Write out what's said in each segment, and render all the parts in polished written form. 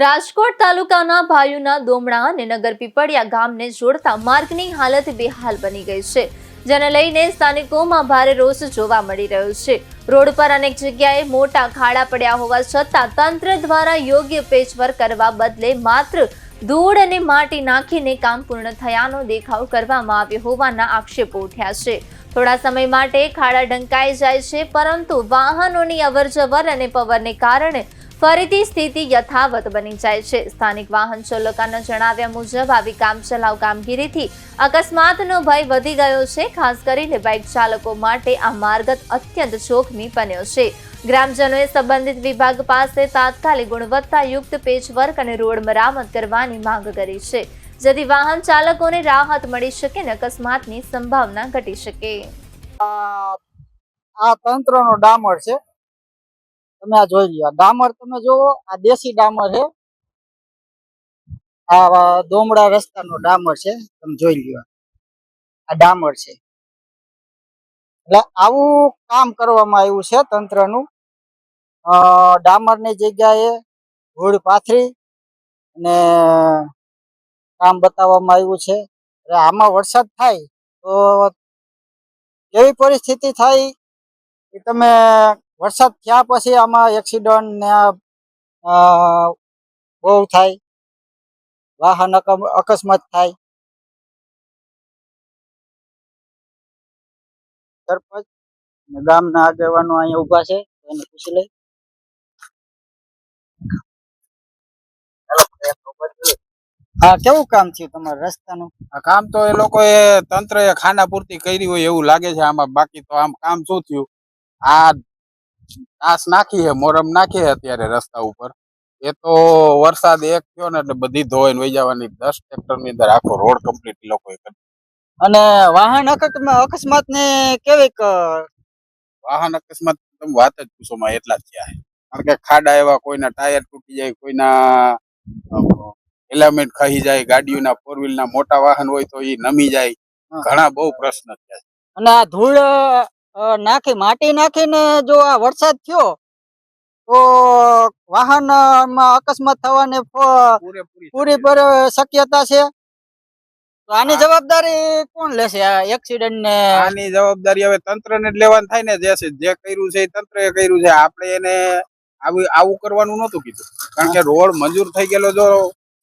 રાજકોટ તાલુકાના ભાયુના દોમડા અને નગર પીપળિયા ગામને જોડતા માર્ગની હાલત બેહાલ બની ગઈ છે, જેને લઈને સ્થાનિકોમાં ભારે રોષ જોવા મળી રહ્યો છે। રોડ પર અનેક જગ્યાએ મોટા ખાડા પડ્યા હોવા છતાં તંત્ર દ્વારા યોગ્ય પેચવર્ક કરવા બદલે માત્ર ધૂળ અને માટી નાખીને કામ પૂર્ણ થયાનો દેખાવ કરવામાં આવ્યો હોવાના આક્ષેપો ઉઠ્યા છે। થોડા સમય માટે ખાડા ઢંકાઈ જાય છે, પરંતુ વાહનોની અવરજવર અને પવનને કારણે ફરીથી સ્થિતિ યથાવત બની જાય છે। સ્થાનિક વાહન ચાલકોના જણાવ્યા મુજબ આવી કામચલાઉ કામગીરીથી અકસ્માતનો ભય વધી ગયો છે। ખાસ કરીને બાઇક ચાલકો માટે આ માર્ગ અત્યંત જોખમી બન્યો છે। ગ્રામજનોએ સંબંધિત વિભાગ પાસે તાત્કાલિક ગુણવત્તાયુક્ત પેચવર્ક અને રોડ મરામત કરવાની માંગ કરી છે, જેથી વાહન ચાલકોને રાહત મળી શકે અને અકસ્માતની સંભાવના ઘટી શકે। આ તંત્રનો ડામર છે, તમે આ જોઈ લ્યો। ડામર તમે જોવો, આ દેશી ડામર છે, આ દોમડા રસ્તાનો ડામર છે, તમે જોઈ લ્યો। આ ડામર છે, એટલે આવું કામ કરવામાં આવ્યું છે તંત્રનું। ડામરની જગ્યાએ ધૂળ પાથરી અને કામ બતાવવામાં આવ્યું છે। એટલે આમાં વરસાદ થાય તો કેવી પરિસ્થિતિ થાય એ તમે વરસાદ થયા પછી આમાં એક્સિડન્ટ ને બહુ થાય, વાહન અકસ્માત થાય। સરપંચ અને ગામના આગેવાનો અહીંયા ઉભા છે, એને પૂછી લઈ। હા, કેવું કામ થયું તમારા રસ્તાનું? આ કામ તો એ લોકોએ તંત્રએ ખાના પૂર્તિ કરી હોય એવું લાગે છે આમાં। બાકી તો આમ કામ શું થયું, આ આસ નાખી છે, મોરમ નાખી છે અત્યારે રસ્તા ઉપર। એ તો વરસાદ એક થયો ને એટલે બધી ધોઈને વહી જવાની। 10 ટ્રેક્ટરની અંદર આખો રોડ કમ્પ્લીટ લોકોએ કરી। અને વાહન અકસ્માત ને કેવીક વાહન અકસ્માત તમે વાત જ પૂછો માં, એટલા જ થયા છે। કારણ કે ખાડા એવા, કોઈના ટાયર તૂટી જાય, કોઈના એલામેન્ટ ખહી જાય, ગાડીઓના 4 વ્હીલના મોટા વાહન હોય તો એ નમી જાય, ઘણા બહુ પ્રશ્ન થયા છે। અને આ ધૂળ નાખી, માટી નાખીને જો આ વરસાદ થયો તો વાહનમાં અકસ્માત થવાની પૂરેપૂરી શક્યતા છે। તો આની જવાબદારી કોણ લેશે? આ એક્સિડન્ટ ને આની જવાબદારી હવે તંત્રને જ લેવાની થાય ને। જે કર્યું છે એ તંત્રએ કર્યું છે, આપણે એને આવું કરવાનું નહોતું કીધું। કારણ કે રોડ મંજૂર થઈ ગયેલો, જો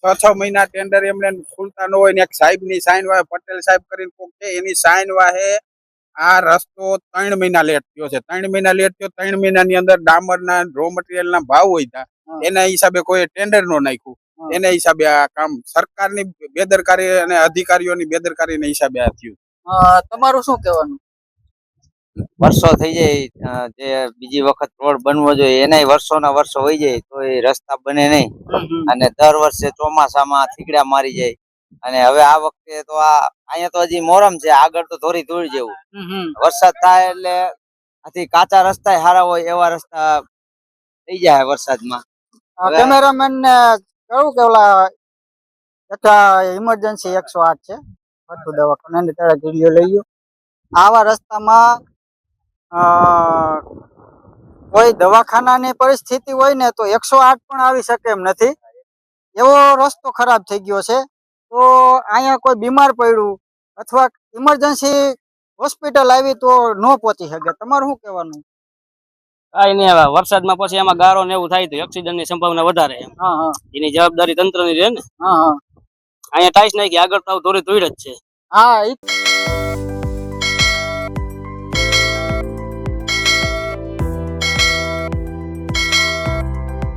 6 મહિના ટેન્ડર એમને ખુલતા ન હોય ને એક સાહેબની સાઈન વાહે, પટેલ સાહેબ કરીને કોક છે, એની સાઈન વાહે આ રસ્તો 3 મહિના લેટ થયો છે। 3 મહિના લેટ થયો, 3 મહિનાની અંદર ડામરના રો મટીરિયલના ભાવ વધ્યા, એના હિસાબે કોઈ ટેન્ડર નો નાખ્યું। એના હિસાબે આ કામ સરકારની બેદરકારી અને અધિકારીઓની બેદરકારીના હિસાબે આ થયું। તમારું શું કહેવાનું? વર્ષો થઈ જાય, જે બીજી વખત રોડ બનવો જોઈએ એનાય વર્ષોના વર્ષો વહી જાય તો એ રસ્તા બને નહીં। અને દર વર્ષે ચોમાસામાં થીગડા મારી જાય। અને હવે આ વખતે તો અહીંયા તો હજી મોરમ છે, આગળ તો ધોરી ધૂળ જેવું। વરસાદ થાય એટલે આથી કાચા રસ્તા સારા હોય એવા રસ્તા થઈ જાય વરસાદમાં। કેમેરામેન ને કહું કે ઓલા ઇમરજન્સી 108 છે, બધું દવાખાના ની તરફ વિડીયો લઈ ગયો। આવા રસ્તામાં કોઈ દવાખાનાની પરિસ્થિતિ હોય ને તો 108 પણ આવી શકે એમ નથી, એવો રસ્તો ખરાબ થઈ ગયો છે। તો અહીંયા કોઈ બીમાર પડ્યું અથવા ઇમરજન્સી હોસ્પિટલ આવી તો ન પહોંચી શકે। તમારું શું કહેવાનું? કાંઈ નહીં, હવે વરસાદમાં પછી એમાં ગારો ને એવું થાય તો એક્સિડન્ટની સંભાવના વધારે એમ। એની જવાબદારી તંત્રની રહે ને। અહીંયા ટાઈસ નાખી, આગળ તો ધોરી ધોઈ જ છે।